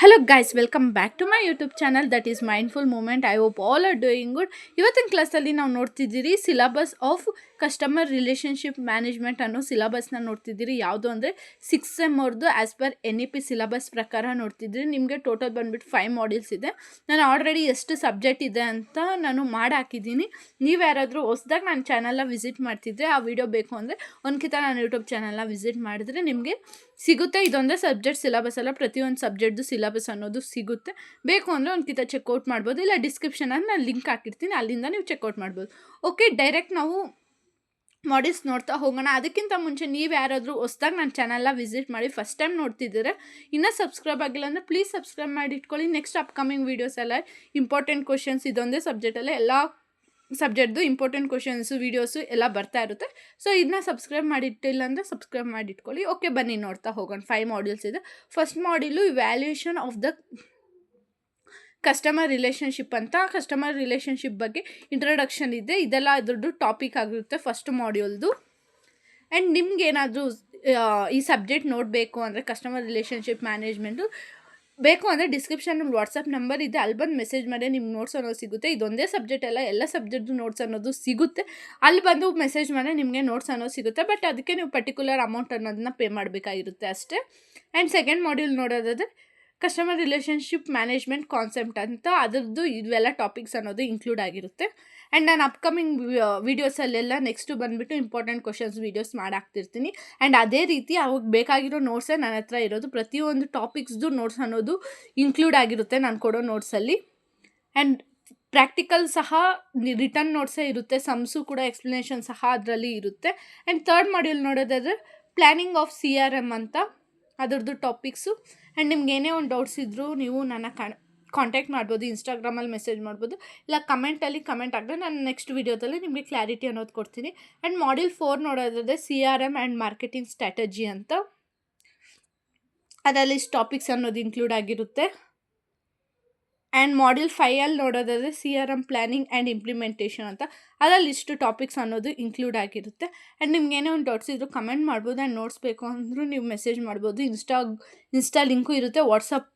Hello guys, welcome back to my YouTube channel that is Mindful Moment. I hope all are doing good. ಇವತ್ತಿನ ಕ್ಲಾಸಲ್ಲಿ ನಾವು ನೋಡ್ತಿದ್ದೀರಿ syllabus of customer relationship management ಅನ್ನೋ ಸಿಲಬಸ್ನ ನೋಡ್ತಿದ್ದೀರಿ. ಯಾವುದು ಅಂದರೆ 6th ಸೆಮ್ ಅವ್ರದ್ದು ಆ್ಯಸ್ ಪರ್ NEP ಸಿಲಬಸ್ ಪ್ರಕಾರ ನೋಡ್ತಿದ್ದೀರಿ. ನಿಮಗೆ ಟೋಟಲ್ ಬಂದುಬಿಟ್ಟು 5 ಮಾಡ್ಯೂಲ್ಸ್ ಇದೆ. ನಾನು ಆಲ್ರೆಡಿ ಎಷ್ಟು ಸಬ್ಜೆಕ್ಟ್ ಇದೆ ಅಂತ ನಾನು ಮಾಡಿ ಹಾಕಿದ್ದೀನಿ. ನೀವು ಯಾರಾದರೂ ಹೊಸ್ದಾಗಿ ನನ್ನ ಚಾನಲ್ನ ವಿಸಿಟ್ ಮಾಡ್ತಿದ್ರೆ ಆ ವಿಡಿಯೋ ಬೇಕು ಅಂದರೆ ಒಂದ್ಕಿತ ನಾನು ಯೂಟ್ಯೂಬ್ ಚಾನಲ್ನ ವಿಸಿಟ್ ಮಾಡಿದ್ರೆ ನಿಮಗೆ ಸಿಗುತ್ತೆ. ಇದೊಂದೇ ಸಬ್ಜೆಕ್ಟ್ ಸಿಲಬಸ್ ಅಲ್ಲ, ಪ್ರತಿಯೊಂದು ಸಬ್ಜೆಕ್ಟ್ದು ಸಿಲಬಸ್ ಅನ್ನೋದು ಸಿಗುತ್ತೆ. ಬೇಕು ಅಂದರೆ ಒಂದು ಕಿತ ಚೆಕ್ಔಟ್ ಮಾಡ್ಬೋದು, ಇಲ್ಲ ಡಿಸ್ಕ್ರಿಪ್ಷನಲ್ಲಿ ನಾನು ಲಿಂಕ್ ಹಾಕಿರ್ತೀನಿ, ಅಲ್ಲಿಂದ ನೀವು ಚೆಕ್ಔಟ್ ಮಾಡ್ಬೋದು. ಓಕೆ, ಡೈರೆಕ್ಟ್ ನಾವು ಮಾಡ್ಯೂಲ್ಸ್ ನೋಡ್ತಾ ಹೋಗೋಣ. ಅದಕ್ಕಿಂತ ಮುಂಚೆ ನೀವು ಯಾರಾದರೂ ಹೊಸ್ದಾಗಿ ನನ್ನ ಚಾನಲ್ನ ವಿಸಿಟ್ ಮಾಡಿ ಫಸ್ಟ್ ಟೈಮ್ ನೋಡ್ತಿದ್ದೀರ, ಇನ್ನೂ ಸಬ್ಸ್ಕ್ರೈಬ್ ಆಗಿಲ್ಲ ಅಂದರೆ ಪ್ಲೀಸ್ ಸಬ್ಸ್ಕ್ರೈಬ್ ಮಾಡಿ ಇಟ್ಕೊಳ್ಳಿ. ನೆಕ್ಸ್ಟ್ ಅಪ್ಕಮಿಂಗ್ ವೀಡಿಯೋಸ್ ಎಲ್ಲ ಇಂಪಾರ್ಟೆಂಟ್ ಕ್ವಶನ್ಸ್ ಇದೊಂದೇ ಸಬ್ಜೆಕ್ಟಲ್ಲೇ ಎಲ್ಲ ಸಬ್ಜೆಕ್ಟ್ದು ಇಂಪಾರ್ಟೆಂಟ್ ಕ್ವಶನ್ಸು ವೀಡಿಯೋಸು ಎಲ್ಲ ಬರ್ತಾ ಇರುತ್ತೆ. ಸೊ ಇದನ್ನ ಸಬ್ಸ್ಕ್ರೈಬ್ ಮಾಡಿಟ್ಟಿಲ್ಲ ಅಂದರೆ ಸಬ್ಸ್ಕ್ರೈಬ್ ಮಾಡಿಟ್ಕೊಳ್ಳಿ. ಓಕೆ, ಬನ್ನಿ ನೋಡ್ತಾ ಹೋಗೋಣ. 5 ಮಾಡ್ಯೂಲ್ಸ್ ಇದೆ. First module valuation of the customer relationship ಅಂತ. ಕಸ್ಟಮರ್ ರಿಲೇಷನ್ಶಿಪ್ ಬಗ್ಗೆ ಇಂಟ್ರೊಡಕ್ಷನ್ ಇದೆ, ಇದೆಲ್ಲ ಅದ್ರದ್ದು ಟಾಪಿಕ್ ಆಗಿರುತ್ತೆ ಫಸ್ಟ್ ಮಾಡ್ಯೂಲ್ದು. ಆ್ಯಂಡ್ ನಿಮ್ಗೇನಾದರೂ ಈ ಸಬ್ಜೆಕ್ಟ್ ನೋಡಬೇಕು ಅಂದರೆ ಕಸ್ಟಮರ್ ರಿಲೇಷನ್ಶಿಪ್ ಮ್ಯಾನೇಜ್ಮೆಂಟು ಬೇಕು ಅಂದರೆ ಡಿಸ್ಕ್ರಿಪ್ಷನಲ್ಲಿ ವಾಟ್ಸಪ್ ನಂಬರ್ ಇದೆ, ಅಲ್ಲಿ ಬಂದು ಮೆಸೇಜ್ ಮಾಡಿ ನಿಮ್ಗೆ ನೋಟ್ಸ್ ಅನ್ನೋದು ಸಿಗುತ್ತೆ. ಇದೊಂದೇ ಸಬ್ಜೆಕ್ಟ್ ಅಲ್ಲ, ಎಲ್ಲ ಸಬ್ಜೆಕ್ಟ್ದು ನೋಟ್ಸ್ ಅನ್ನೋದು ಸಿಗುತ್ತೆ. ಅಲ್ಲಿ ಬಂದು ಮೆಸೇಜ್ ಮಾಡಿ ನಿಮಗೆ ನೋಟ್ಸ್ ಅನ್ನೋದು ಸಿಗುತ್ತೆ. ಬಟ್ ಅದಕ್ಕೆ ನೀವು ಪರ್ಟಿಕ್ಯುಲರ್ ಅಮೌಂಟ್ ಅನ್ನೋದನ್ನ ಪೇ ಮಾಡಬೇಕಾಗಿರುತ್ತೆ ಅಷ್ಟೇ. ಆ್ಯಂಡ್ ಸೆಕೆಂಡ್ ಮಾಡ್ಯೂಲ್ ನೋಡೋದಾದರೆ ಕಸ್ಟಮರ್ ರಿಲೇಷನ್ಶಿಪ್ ಮ್ಯಾನೇಜ್ಮೆಂಟ್ ಕಾನ್ಸೆಪ್ಟ್ ಅಂತ, ಅದರದ್ದು ಇವೆಲ್ಲ ಟಾಪಿಕ್ಸ್ ಅನ್ನೋದು ಇನ್ಕ್ಲೂಡ್ ಆಗಿರುತ್ತೆ. ಆ್ಯಂಡ್ ನಾನು ಅಪ್ಕಮಿಂಗ್ ವೀಡಿಯೋಸಲ್ಲೆಲ್ಲ ನೆಕ್ಸ್ಟು ಬಂದುಬಿಟ್ಟು ಇಂಪಾರ್ಟೆಂಟ್ ಕ್ವಶನ್ಸ್ ವೀಡಿಯೋಸ್ ಮಾಡಾಕ್ತಿರ್ತೀನಿ. ಆ್ಯಂಡ್ ಅದೇ ರೀತಿ ಅವಾಗ ಬೇಕಾಗಿರೋ ನೋಟ್ಸೇ ನನ್ನ ಹತ್ರ ಇರೋದು. ಪ್ರತಿಯೊಂದು ಟಾಪಿಕ್ಸ್ದು ನೋಟ್ಸ್ ಅನ್ನೋದು ಇನ್ಕ್ಲೂಡ್ ಆಗಿರುತ್ತೆ ನಾನು ಕೊಡೋ ನೋಟ್ಸಲ್ಲಿ. ಆ್ಯಂಡ್ ಪ್ರಾಕ್ಟಿಕಲ್ ಸಹ ರಿಟರ್ನ್ ನೋಟ್ಸೇ ಇರುತ್ತೆ, ಸಮ್ಸು ಕೂಡ ಎಕ್ಸ್ಪ್ಲನೇಷನ್ ಸಹ ಅದರಲ್ಲಿ ಇರುತ್ತೆ. ಆ್ಯಂಡ್ ಥರ್ಡ್ ಮಾಡ್ಯೂಲ್ ನೋಡೋದಾದರೆ ಪ್ಲ್ಯಾನಿಂಗ್ ಆಫ್ CRM ಅಂತ, ಅದರದ್ದು ಟಾಪಿಕ್ಸು. ಆ್ಯಂಡ್ ನಿಮ್ಗೆ ಏನೇ ಒಂದು ಡೌಟ್ಸ್ ಇದ್ದರೂ ನೀವು ನನ್ನ ಕಾಂಟ್ಯಾಕ್ಟ್ ಮಾಡ್ಬೋದು, ಇನ್ಸ್ಟಾಗ್ರಾಮಲ್ಲಿ ಮೆಸೇಜ್ ಮಾಡ್ಬೋದು, ಇಲ್ಲ ಕಮೆಂಟಲ್ಲಿ ಕಮೆಂಟ್ ಆಗಿದ್ರೆ ನಾನು ನೆಕ್ಸ್ಟ್ ವೀಡಿಯೋದಲ್ಲಿ ನಿಮಗೆ ಕ್ಲಾರಿಟಿ ಅನ್ನೋದು ಕೊಡ್ತೀನಿ. ಆ್ಯಂಡ್ ಮಾಡ್ಯೂಲ್ 4 ನೋಡೋದಾದರೆ CRM ಆ್ಯಂಡ್ ಮಾರ್ಕೆಟಿಂಗ್ ಸ್ಟ್ರಾಟಜಿ ಅಂತ, ಅದರಲ್ಲಿ ಟಾಪಿಕ್ಸ್ ಅನ್ನೋದು ಇನ್ಕ್ಲೂಡ್ ಆಗಿರುತ್ತೆ. ಆ್ಯಂಡ್ ಮಾಡ್ಯೂಲ್ 5 ನೋಡೋದಾದರೆ CRM ಪ್ಲ್ಯಾನಿಂಗ್ ಆ್ಯಂಡ್ ಇಂಪ್ಲಿಮೆಂಟೇಷನ್ ಅಂತ, ಅದರಲ್ಲಿ ಇಷ್ಟು ಟಾಪಿಕ್ಸ್ ಅನ್ನೋದು ಇನ್ಕ್ಲೂಡ್ ಆಗಿರುತ್ತೆ. ಆ್ಯಂಡ್ ನಿಮ್ಗೆ ಏನೋ ಒಂದು ಡೌಟ್ಸ್ ಇದ್ದರೂ ಕಮೆಂಟ್ ಮಾಡ್ಬೋದು. ಆ್ಯಂಡ್ ನೋಟ್ಸ್ ಬೇಕು ಅಂದರೂ ನೀವು ಮೆಸೇಜ್ ಮಾಡ್ಬೋದು. ಇನ್ಸ್ಟಾ ಲಿಂಕು ಇರುತ್ತೆ, ವಾಟ್ಸಪ್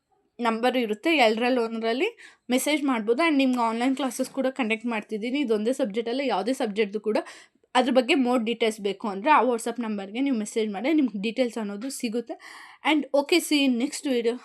ನಂಬರ್ ಇರುತ್ತೆ, ಎಲ್ಲರಲ್ಲಿ ಒಂದರಲ್ಲಿ ಮೆಸೇಜ್ ಮಾಡ್ಬೋದು. ಆ್ಯಂಡ್ ನಿಮ್ಗೆ ಆನ್ಲೈನ್ ಕ್ಲಾಸಸ್ ಕೂಡ ಕಂಡಕ್ಟ್ ಮಾಡ್ತಿದ್ದೀನಿ. ಇದೊಂದೇ ಸಬ್ಜೆಕ್ಟಲ್ಲ, ಯಾವುದೇ ಸಬ್ಜೆಕ್ಟ್ದು ಕೂಡ ಅದ್ರ ಬಗ್ಗೆ ಮೋರ್ ಡೀಟೇಲ್ಸ್ ಬೇಕು ಅಂದರೆ ಆ ವಾಟ್ಸಪ್ ನಂಬರ್ಗೆ ನೀವು ಮೆಸೇಜ್ ಮಾಡಿ ನಿಮ್ಗೆ ಡೀಟೇಲ್ಸ್ ಅನ್ನೋದು ಸಿಗುತ್ತೆ. And okay, C next video.